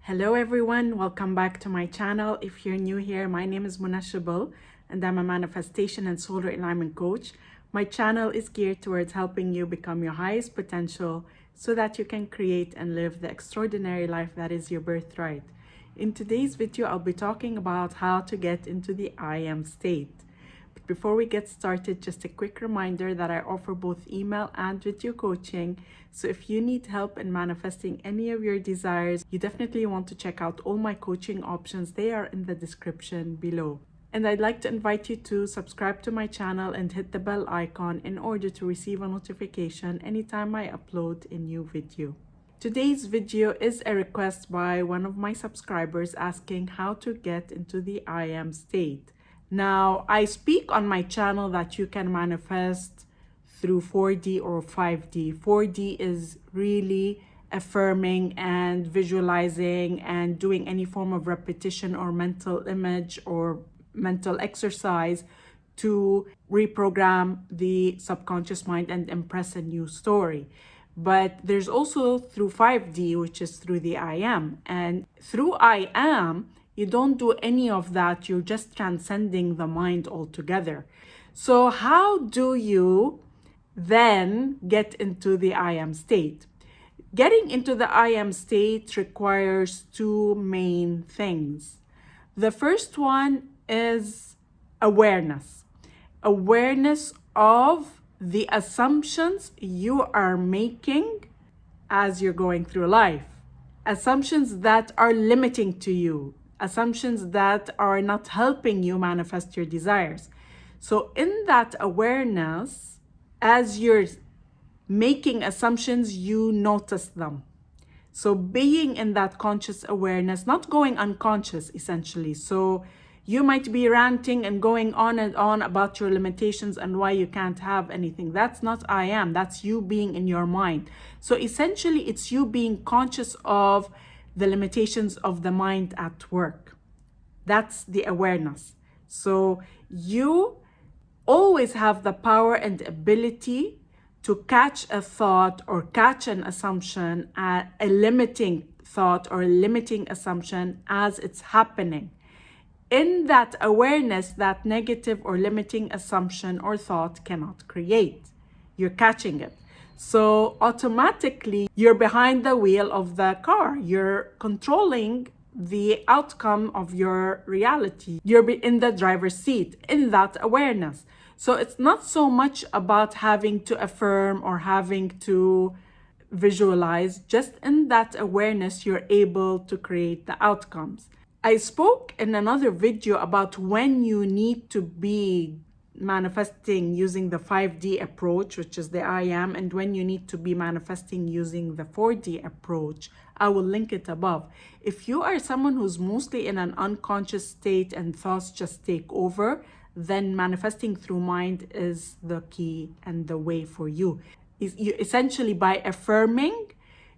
Hello everyone, welcome back to my channel. If you're new here, my name is Irresistible and I'm a manifestation and soul alignment coach. My channel is geared towards helping you become your highest potential so that you can create and live the extraordinary life that is your birthright. In today's video, I'll be talking about how to get into the I am state. But before we get started, just a quick reminder that I offer both email and video coaching. So if you need help in manifesting any of your desires, you definitely want to check out all my coaching options. They are in the description below. And I'd like to invite you to subscribe to my channel and hit the bell icon in order to receive a notification anytime I upload a new video. Today's video is a request by one of my subscribers asking how to get into the I am state. Now, I speak on my channel that you can manifest through 4D or 5D. 4D is really affirming and visualizing and doing any form of repetition or mental image or mental exercise to reprogram the subconscious mind and impress a new story. But there's also through 5D, which is through the I am. And through I am, you don't do any of that. You're just transcending the mind altogether. So how do you then get into the I am state? Getting into the I am state requires two main things. The first one is awareness. Awareness of the assumptions you are making as you're going through life. Assumptions that are limiting to you. Assumptions that are not helping you manifest your desires. So in that awareness, as you're making assumptions, you notice them. So being in that conscious awareness, not going unconscious essentially. So you might be ranting and going on and on about your limitations and why you can't have anything. That's not I am, that's you being in your mind. So essentially it's you being conscious of the limitations of the mind at work. That's the awareness. So you always have the power and ability to catch a thought or catch an assumption, a limiting thought or a limiting assumption as it's happening. In that awareness, that negative or limiting assumption or thought cannot create. You're catching it. So automatically, you're behind the wheel of the car. You're controlling the outcome of your reality. You're in the driver's seat, in that awareness. So it's not so much about having to affirm or having to visualize. Just in that awareness, you're able to create the outcomes. I spoke in another video about when you need to be manifesting using the 5D approach, which is the I am, and when you need to be manifesting using the 4D approach. I will link it above. If you are someone who's mostly in an unconscious state and thoughts just take over, then manifesting through mind is the key and the way for you. Essentially, by affirming,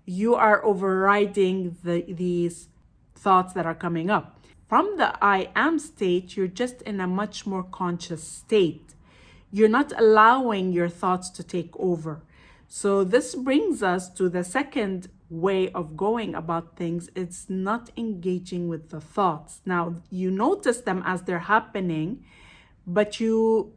you are overriding these thoughts that are coming up. From the I am state, you're just in a much more conscious state. You're not allowing your thoughts to take over. So this brings us to the second way of going about things. It's not engaging with the thoughts. Now, you notice them as they're happening, but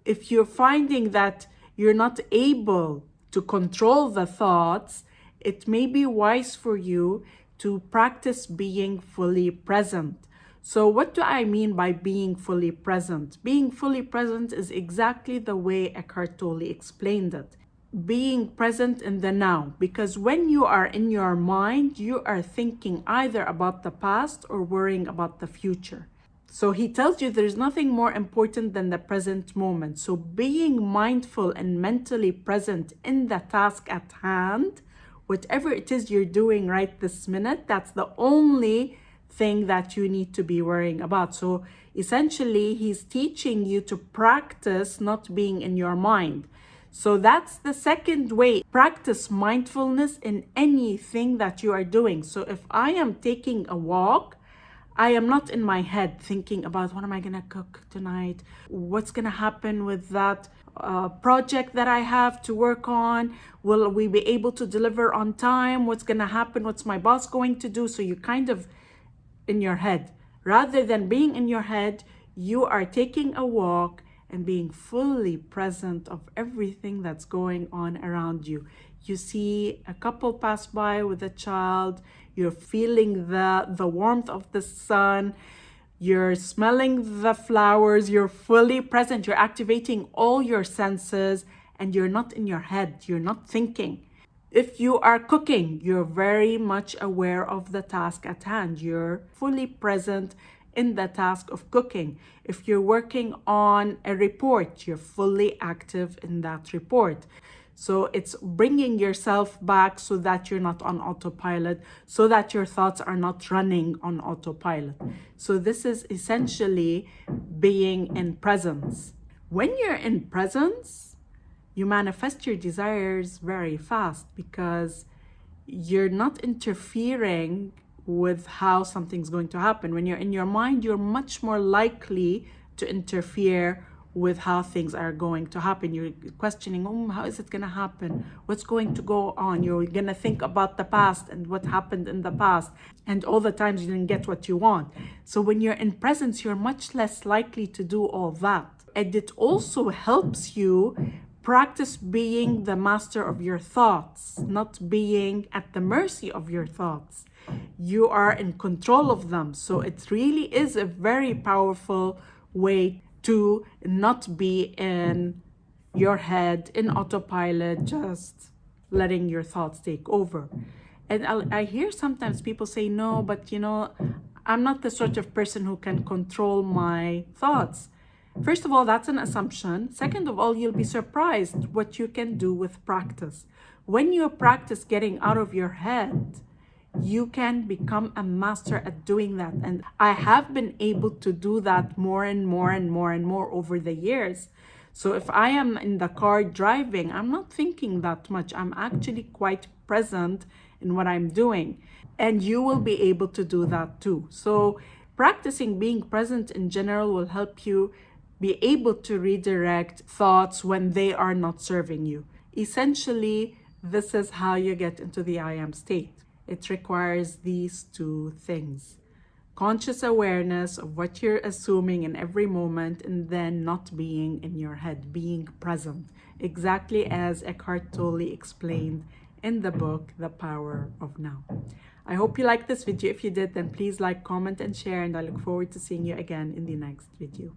if you're finding that you're not able to control the thoughts, it may be wise for you to practice being fully present. So what do I mean by being fully present? Being fully present is exactly the way Eckhart Tolle explained it. Being present in the now, because when you are in your mind, you are thinking either about the past or worrying about the future. So he tells you there's nothing more important than the present moment. So being mindful and mentally present in the task at hand, whatever it is you're doing right this minute, that's the only thing that you need to be worrying about. So essentially, he's teaching you to practice not being in your mind. So that's the second way. Practice mindfulness in anything that you are doing. So if I am taking a walk, I am not in my head thinking about what am I going to cook tonight? What's going to happen with that project that I have to work on? Will we be able to deliver on time? What's going to happen? What's my boss going to do? So you kind of in your head. Rather than being in your head, you are taking a walk and being fully present of everything that's going on around you. You see a couple pass by with a child, you're feeling the warmth of the sun, you're smelling the flowers, you're fully present, you're activating all your senses, and you're not in your head, you're not thinking. If you are cooking, you're very much aware of the task at hand. You're fully present in the task of cooking. If you're working on a report, you're fully active in that report. So it's bringing yourself back so that you're not on autopilot, so that your thoughts are not running on autopilot. So this is essentially being in presence. When you're in presence, you manifest your desires very fast because you're not interfering with how something's going to happen. When you're in your mind, you're much more likely to interfere with how things are going to happen. You're questioning, how is it going to happen? What's going to go on? You're going to think about the past and what happened in the past and all the times you didn't get what you want. So when you're in presence, you're much less likely to do all that. And it also helps you practice being the master of your thoughts, not being at the mercy of your thoughts. You are in control of them. So it really is a very powerful way to not be in your head, in autopilot, just letting your thoughts take over. And I hear sometimes people say, no, but I'm not the sort of person who can control my thoughts. First of all, that's an assumption. Second of all, you'll be surprised what you can do with practice. When you practice getting out of your head, you can become a master at doing that. And I have been able to do that more and more and more and more over the years. So if I am in the car driving, I'm not thinking that much. I'm actually quite present in what I'm doing. And you will be able to do that too. So practicing being present in general will help you be able to redirect thoughts when they are not serving you. Essentially, this is how you get into the I am state. It requires these two things: conscious awareness of what you're assuming in every moment, and then not being in your head, being present, exactly as Eckhart Tolle explained in the book, The Power of Now. I hope you liked this video. If you did, then please like, comment, and share, and I look forward to seeing you again in the next video.